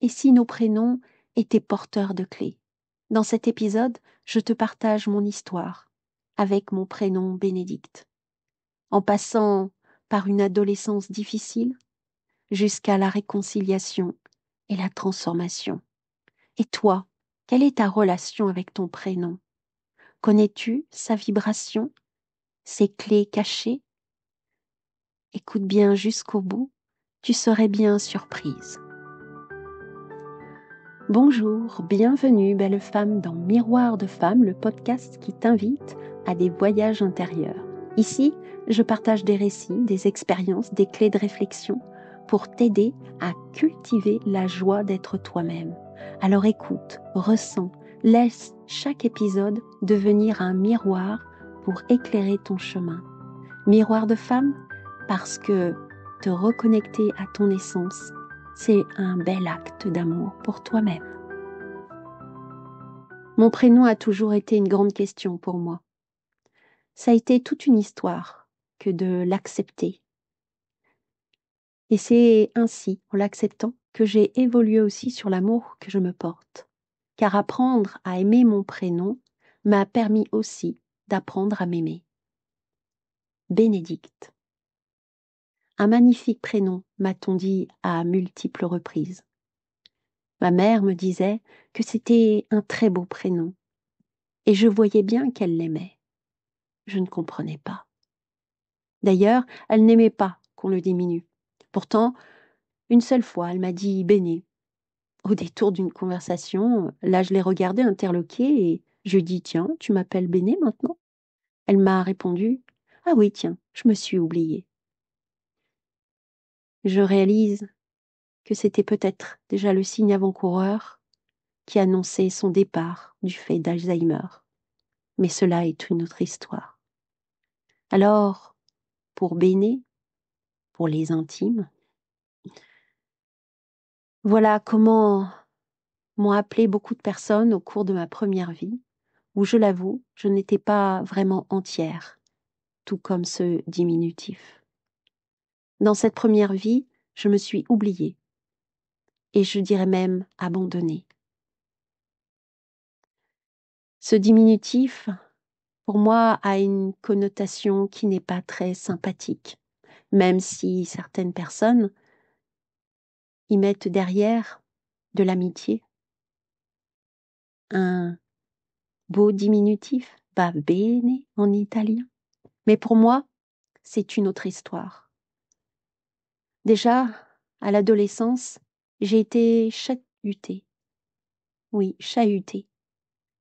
Et si nos prénoms étaient porteurs de clés? Dans cet épisode, je te partage mon histoire avec mon prénom Bénédicte. En passant par une adolescence difficile jusqu'à la réconciliation et la transformation. Et toi, quelle est ta relation avec ton prénom? Connais-tu sa vibration, ses clés cachées? Écoute bien jusqu'au bout, tu serais bien surprise. Bonjour, bienvenue belle femme dans Miroir de femme, le podcast qui t'invite à des voyages intérieurs. Ici, je partage des récits, des expériences, des clés de réflexion pour t'aider à cultiver la joie d'être toi-même. Alors écoute, ressens, laisse chaque épisode devenir un miroir pour éclairer ton chemin. Miroir de femme, parce que te reconnecter à ton essence, c'est un bel acte d'amour pour toi-même. Mon prénom a toujours été une grande question pour moi. Ça a été toute une histoire que de l'accepter. Et c'est ainsi, en l'acceptant, que j'ai évolué aussi sur l'amour que je me porte. Car apprendre à aimer mon prénom m'a permis aussi d'apprendre à m'aimer. Bénédicte. Un magnifique prénom, m'a-t-on dit à multiples reprises. Ma mère me disait que c'était un très beau prénom, et je voyais bien qu'elle l'aimait. Je ne comprenais pas. D'ailleurs, elle n'aimait pas qu'on le diminue. Pourtant, une seule fois, elle m'a dit « Béné ». Au détour d'une conversation, là je l'ai regardée interloquée et je lui ai dit « Tiens, tu m'appelles Béné maintenant ?» Elle m'a répondu « Ah oui, tiens, je me suis oubliée ». Je réalise que c'était peut-être déjà le signe avant-coureur qui annonçait son départ du fait d'Alzheimer. Mais cela est une autre histoire. Alors, pour Béné, pour les intimes, voilà comment m'ont appelé beaucoup de personnes au cours de ma première vie, où je l'avoue, je n'étais pas vraiment entière, tout comme ce diminutif. Dans cette première vie, je me suis oubliée, et je dirais même abandonnée. Ce diminutif, pour moi, a une connotation qui n'est pas très sympathique, même si certaines personnes y mettent derrière de l'amitié. Un beau diminutif, va bene en italien. Mais pour moi, c'est une autre histoire. Déjà, à l'adolescence, j'ai été chahutée. Oui, chahutée,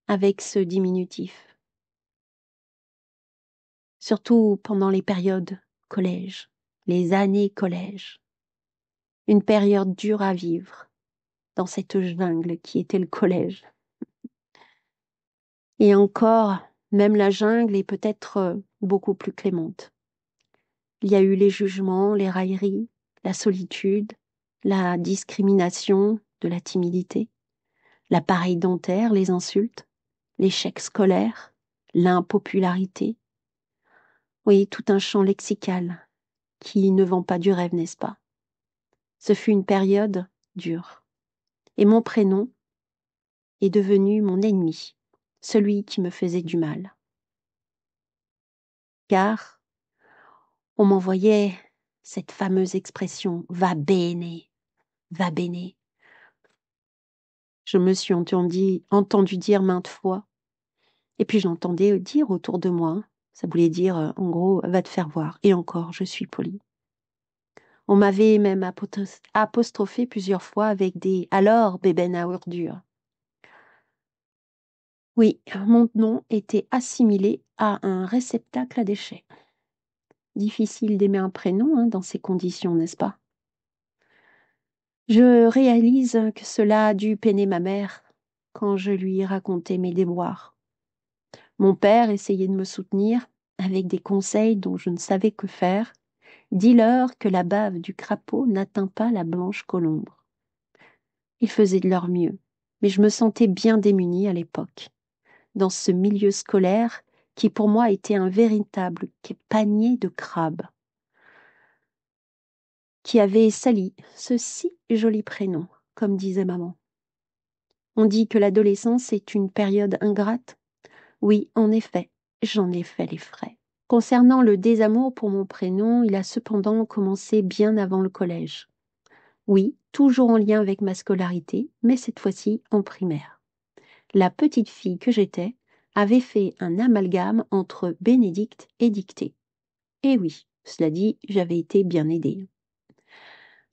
avec ce diminutif. Surtout pendant les périodes collège, les années collège. Une période dure à vivre dans cette jungle qui était le collège. Et encore, même la jungle est peut-être beaucoup plus clémente. Il y a eu les jugements, les railleries, la solitude, la discrimination, de la timidité, l'appareil dentaire, les insultes, l'échec scolaire, l'impopularité. Oui, tout un champ lexical qui ne vend pas du rêve, n'est-ce pas? Ce fut une période dure. Et mon prénom est devenu mon ennemi, celui qui me faisait du mal. Car on m'envoyait cette fameuse expression « va bene », va bene. Je me suis entendu dire maintes fois, et puis j'entendais dire autour de moi, ça voulait dire en gros « va te faire voir », et encore, je suis polie. On m'avait même apostrophé plusieurs fois avec des « alors, bébène à ordure ». Oui, mon nom était assimilé à un réceptacle à déchets. Difficile d'aimer un prénom dans ces conditions, n'est-ce pas? Je réalise que cela a dû peiner ma mère quand je lui racontais mes déboires. Mon père essayait de me soutenir avec des conseils dont je ne savais que faire. Dis-leur que la bave du crapaud n'atteint pas la blanche colombe. Ils faisaient de leur mieux, mais je me sentais bien démunie à l'époque, dans ce milieu scolaire qui pour moi était un véritable panier de crabes, qui avait sali ce si joli prénom comme disait maman. On dit que l'adolescence est une période ingrate. Oui, en effet, j'en ai fait les frais. Concernant le désamour pour mon prénom, il a cependant commencé bien avant le collège. Oui, toujours en lien avec ma scolarité, mais cette fois-ci en primaire. La petite fille que j'étais avait fait un amalgame entre Bénédicte et dictée. Et oui, cela dit, j'avais été bien aidée.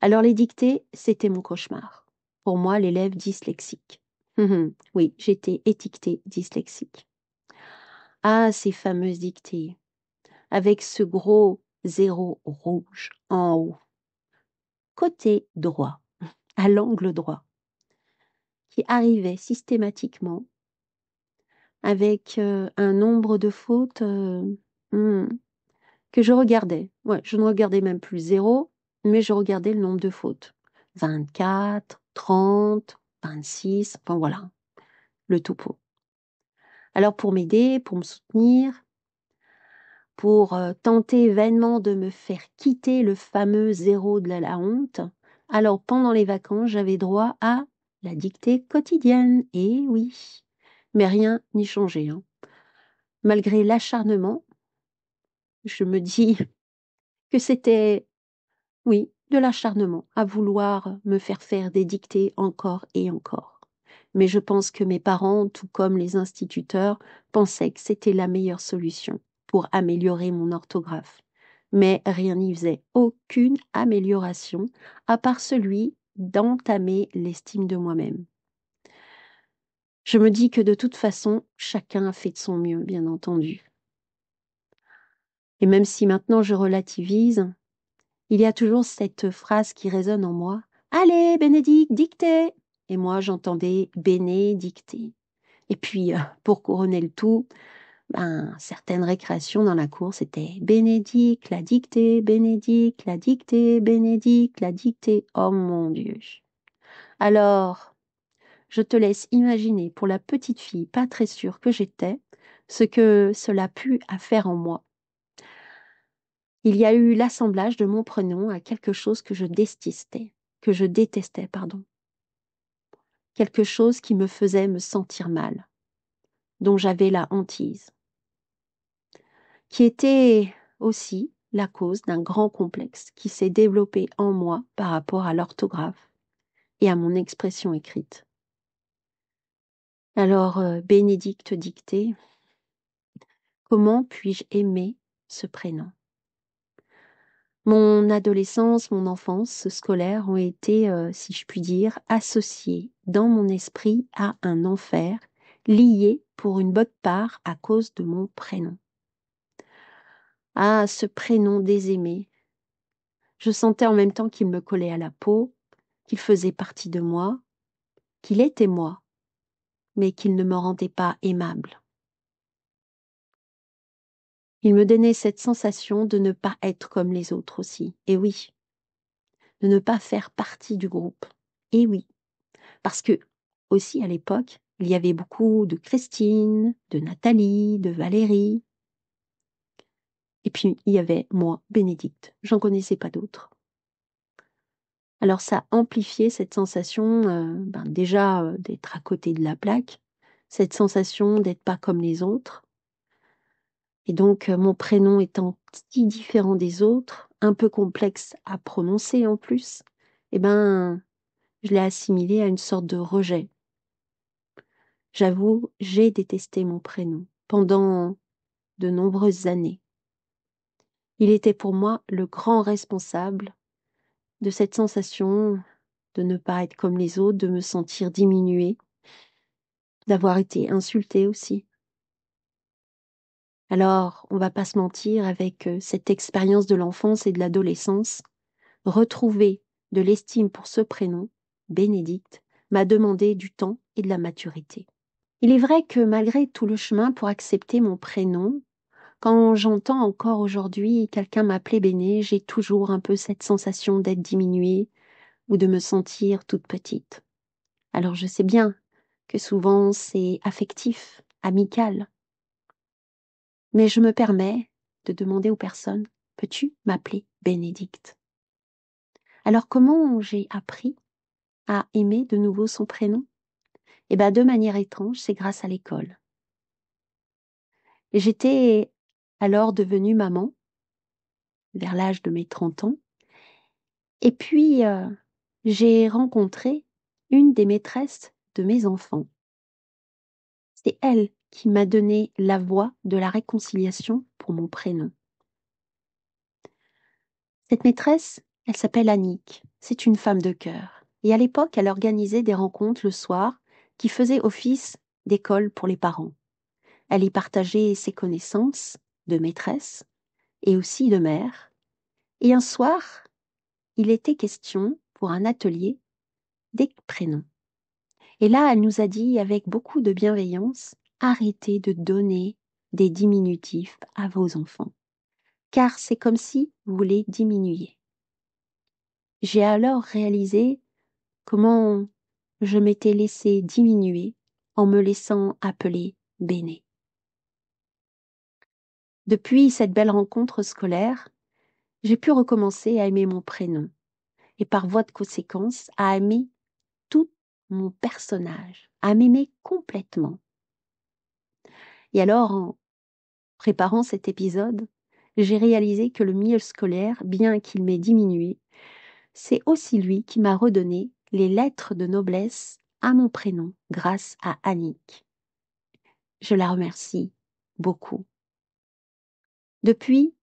Alors les dictées, c'était mon cauchemar. Pour moi, l'élève dyslexique. Oui, j'étais étiquetée dyslexique. Ah, ces fameuses dictées, avec ce gros zéro rouge en haut, côté droit, à l'angle droit, qui arrivait systématiquement avec un nombre de fautes que je regardais. Ouais, je ne regardais même plus zéro, mais je regardais le nombre de fautes. 24, 30, 26, enfin voilà, le topo. Alors pour m'aider, pour me soutenir, pour tenter vainement de me faire quitter le fameux zéro de la honte, alors pendant les vacances, j'avais droit à la dictée quotidienne. Et oui, mais rien n'y changeait. Malgré l'acharnement, je me dis que c'était, oui, de l'acharnement à vouloir me faire des dictées encore et encore. Mais je pense que mes parents, tout comme les instituteurs, pensaient que c'était la meilleure solution pour améliorer mon orthographe. Mais rien n'y faisait, aucune amélioration, à part celui d'entamer l'estime de moi-même. Je me dis que de toute façon, chacun a fait de son mieux, bien entendu. Et même si maintenant je relativise, il y a toujours cette phrase qui résonne en moi. Allez, Bénédicte, dictez! Et moi, j'entendais Bénédicter. Et puis, pour couronner le tout, certaines récréations dans la cour, c'était Bénédicte, la dictée, Bénédicte, la dictée, Bénédicte, la dictée. Oh mon Dieu! Alors, je te laisse imaginer pour la petite fille pas très sûre que j'étais, ce que cela put faire en moi. Il y a eu l'assemblage de mon prénom à quelque chose que je détestais, pardon. Quelque chose qui me faisait me sentir mal, dont j'avais la hantise, qui était aussi la cause d'un grand complexe qui s'est développé en moi par rapport à l'orthographe et à mon expression écrite. Alors, Bénédicte dictée, comment puis-je aimer ce prénom ? Mon adolescence, mon enfance scolaire ont été, si je puis dire, associées dans mon esprit à un enfer, lié pour une bonne part à cause de mon prénom. Ah, ce prénom désaimé. Je sentais en même temps qu'il me collait à la peau, qu'il faisait partie de moi, qu'il était moi, mais qu'il ne me rendait pas aimable. Il me donnait cette sensation de ne pas être comme les autres aussi. Et oui, de ne pas faire partie du groupe. Et oui, parce que aussi à l'époque, il y avait beaucoup de Christine, de Nathalie, de Valérie. Et puis il y avait moi, Bénédicte. J'en connaissais pas d'autres. Alors ça amplifiait cette sensation déjà d'être à côté de la plaque, cette sensation d'être pas comme les autres. Et donc mon prénom étant si différent des autres, un peu complexe à prononcer en plus, je l'ai assimilé à une sorte de rejet. J'avoue, j'ai détesté mon prénom pendant de nombreuses années. Il était pour moi le grand responsable de cette sensation de ne pas être comme les autres, de me sentir diminuée, d'avoir été insultée aussi. Alors, on va pas se mentir, avec cette expérience de l'enfance et de l'adolescence, retrouver de l'estime pour ce prénom, Bénédicte, m'a demandé du temps et de la maturité. Il est vrai que malgré tout le chemin pour accepter mon prénom, quand j'entends encore aujourd'hui quelqu'un m'appeler Béné, j'ai toujours un peu cette sensation d'être diminuée ou de me sentir toute petite. Alors je sais bien que souvent c'est affectif, amical, mais je me permets de demander aux personnes, peux-tu m'appeler Bénédicte ? Alors comment j'ai appris à aimer de nouveau son prénom? Eh bien, de manière étrange, c'est grâce à l'école. J'étais alors devenue maman, vers l'âge de mes 30 ans, et puis j'ai rencontré une des maîtresses de mes enfants. C'est elle qui m'a donné la voie de la réconciliation pour mon prénom. Cette maîtresse, elle s'appelle Annick. C'est une femme de cœur. Et à l'époque, elle organisait des rencontres le soir qui faisaient office d'école pour les parents. Elle y partageait ses connaissances de maîtresse et aussi de mère. Et un soir, il était question pour un atelier des prénoms. Et là, elle nous a dit avec beaucoup de bienveillance, arrêtez de donner des diminutifs à vos enfants, car c'est comme si vous les diminuiez. J'ai alors réalisé comment je m'étais laissée diminuer en me laissant appeler Béné. Depuis cette belle rencontre scolaire, j'ai pu recommencer à aimer mon prénom et par voie de conséquence à aimer tout mon personnage, à m'aimer complètement. Et alors, en préparant cet épisode, j'ai réalisé que le milieu scolaire, bien qu'il m'ait diminué, c'est aussi lui qui m'a redonné les lettres de noblesse à mon prénom grâce à Annick. Je la remercie beaucoup. Depuis,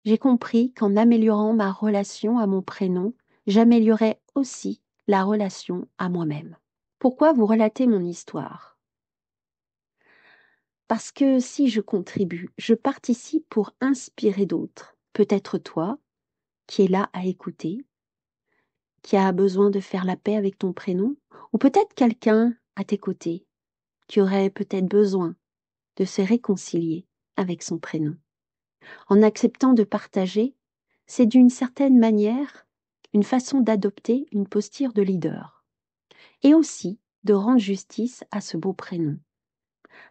j'ai compris qu'en améliorant ma relation à mon prénom, j'améliorais aussi la relation à moi-même. Pourquoi vous relater mon histoire ? Parce que si je contribue, je participe pour inspirer d'autres. Peut-être toi, qui es là à écouter, qui a besoin de faire la paix avec ton prénom, ou peut-être quelqu'un à tes côtés, qui aurait peut-être besoin de se réconcilier avec son prénom. En acceptant de partager, c'est d'une certaine manière une façon d'adopter une posture de leader, et aussi de rendre justice à ce beau prénom.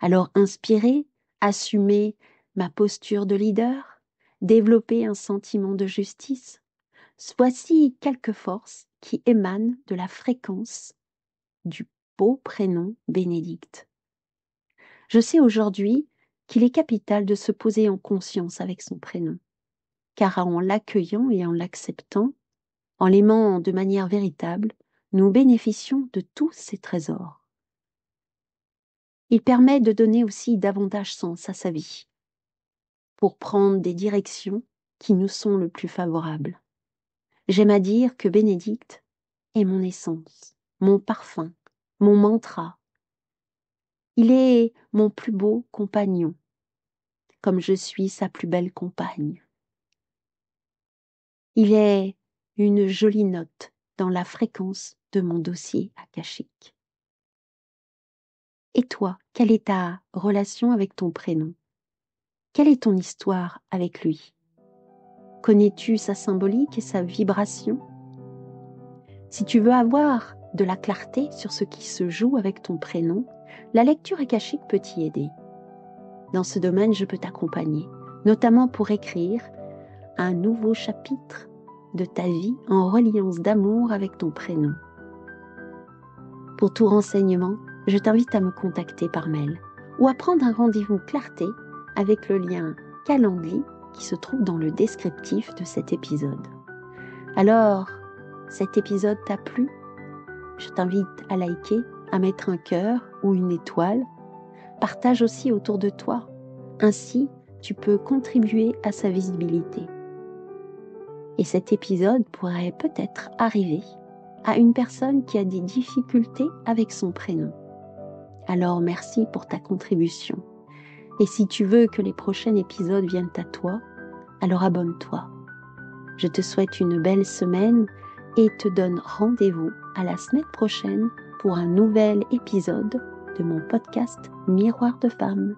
Alors inspirer, assumer ma posture de leader, développer un sentiment de justice, voici quelques forces qui émanent de la fréquence du beau prénom Bénédicte. Je sais aujourd'hui qu'il est capital de se poser en conscience avec son prénom, car en l'accueillant et en l'acceptant, en l'aimant de manière véritable, nous bénéficions de tous ces trésors. Il permet de donner aussi davantage sens à sa vie, pour prendre des directions qui nous sont le plus favorables. J'aime à dire que Bénédicte est mon essence, mon parfum, mon mantra. Il est mon plus beau compagnon, comme je suis sa plus belle compagne. Il est une jolie note dans la fréquence de mon dossier akashique. Et toi, quelle est ta relation avec ton prénom ? Quelle est ton histoire avec lui ? Connais-tu sa symbolique et sa vibration ? Si tu veux avoir de la clarté sur ce qui se joue avec ton prénom, la lecture akashique peut t'y aider. Dans ce domaine, je peux t'accompagner, notamment pour écrire un nouveau chapitre de ta vie en reliance d'amour avec ton prénom. Pour tout renseignement, je t'invite à me contacter par mail ou à prendre un rendez-vous clarté avec le lien Calendly qui se trouve dans le descriptif de cet épisode. Alors, cet épisode t'a plu ? Je t'invite à liker, à mettre un cœur ou une étoile. Partage aussi autour de toi. Ainsi, tu peux contribuer à sa visibilité. Et cet épisode pourrait peut-être arriver à une personne qui a des difficultés avec son prénom. Alors merci pour ta contribution. Et si tu veux que les prochains épisodes viennent à toi, alors abonne-toi. Je te souhaite une belle semaine et te donne rendez-vous à la semaine prochaine pour un nouvel épisode de mon podcast Miroir de femme.